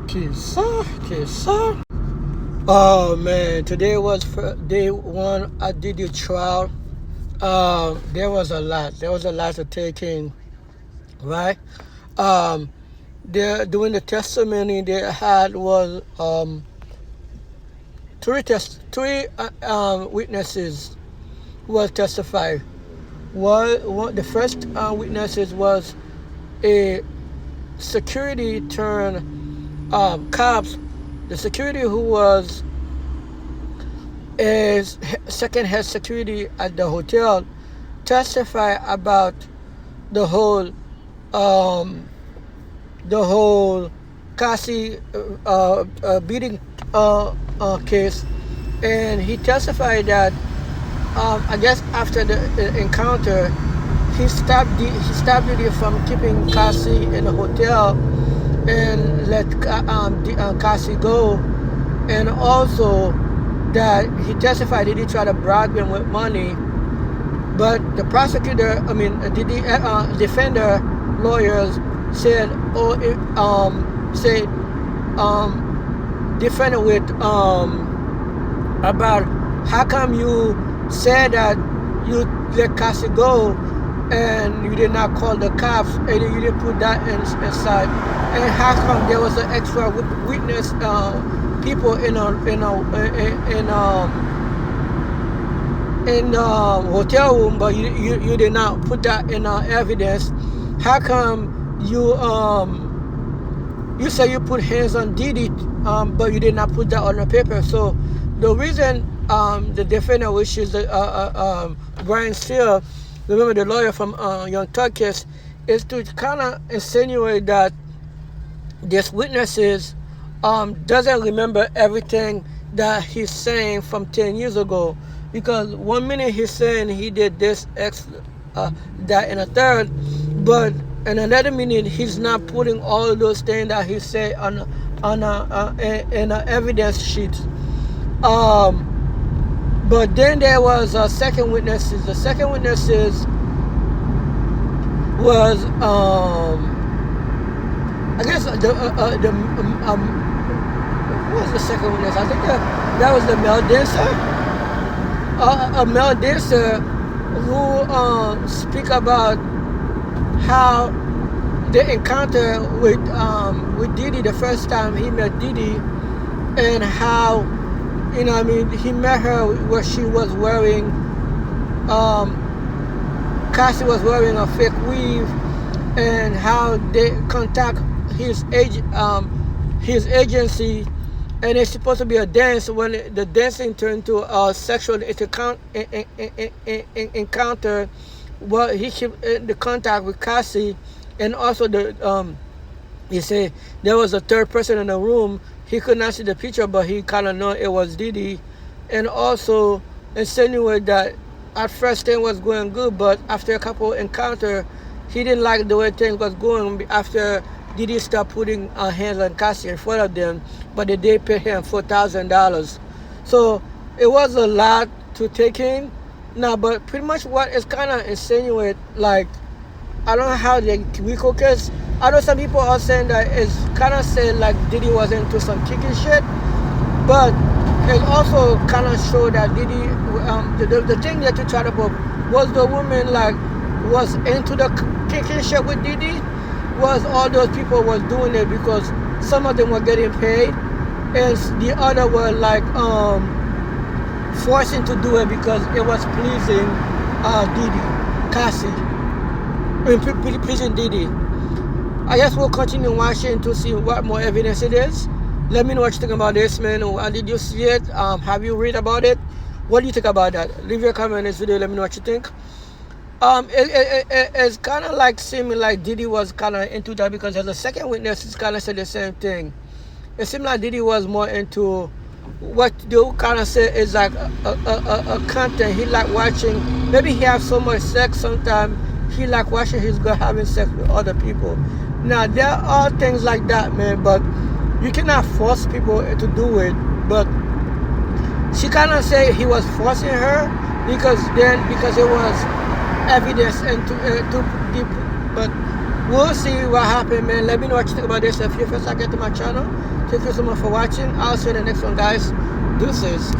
Kisa. Oh man, today was day one I did the trial. There was a lot. There was a lot to take in, right? Um, there doing the testimony they had was three witnesses who was testified. One the first witnesses was a security turned cops. The security who was is second head security at the hotel testify about the whole um, the whole Cassie beating case, and he testified that I guess after the encounter, he stopped Diddy from keeping Cassie in the hotel and let Cassie go, and also that he testified that he tried to bribe him with money, but the prosecutor, the defender lawyers said, defended with about how come you said that you let Cassie go and you did not call the cops and you didn't put that inside, and how come there was an extra witness people in hotel room, but you did not put that in evidence? How come you say you put hands on Diddy, but you did not put that on the paper? So the reason the defender, which is Brian Steele, remember the lawyer from Young Turkish, is to kind of insinuate that these witnesses doesn't remember everything that he's saying from 10 years ago. Because 1 minute he's saying he did this, that, and a third, but in another minute he's not putting all of those things that he said in an evidence sheet. But then there was second witnesses. The second witnesses was I guess who was the second witness? I think that was the male dancer. A male dancer who speak about how the encounter with Diddy the first time he met Diddy, and how he met her where she was wearing Cassie was wearing a fake weave, and how they contact his agency, and it's supposed to be a dance. When the dancing turned to a sexual encounter, well, he kept the contact with Cassie, and also he said there was a third person in the room. He could not see the picture, but he kind of know it was Diddy, and also insinuated that at first things was going good, but after a couple encounter, he didn't like the way things was going after Diddy stopped putting hands on Cassie in front of them, but they did pay him $4,000. So it was a lot to take in. Now, but pretty much what is kind of insinuate, like, I don't know how they because I know some people are saying that it's kind of saying like Diddy was into some kicking shit, but it also kind of showed that Diddy, the thing that you tried to put was the woman like was into the kicking shit with Diddy, was all those people was doing it because some of them were getting paid, and the other were like forcing to do it because it was pleasing Cassie. Pleasing Diddy. I guess we'll continue watching to see what more evidence it is. Let me know what you think about this, man. Did you see it? Have you read about it? What do you think about that? Leave your comment in this video. Let me know what you think. It's kind of like seeming like Diddy was kind of into that, because as a second witness, it's kind of said the same thing. It seemed like Diddy was more into what they kind of say is like a content. He like watching. Maybe he have so much sex sometimes. He like watching his girl having sex with other people. Now there are things like that, man, but you cannot force people to do it. But she kind of say he was forcing her because it was evidence and but we'll see what happened, man. Let me know what you think about this. If you're first I get to my channel, thank you so much for watching. I'll see you in the next one, guys. Deuces.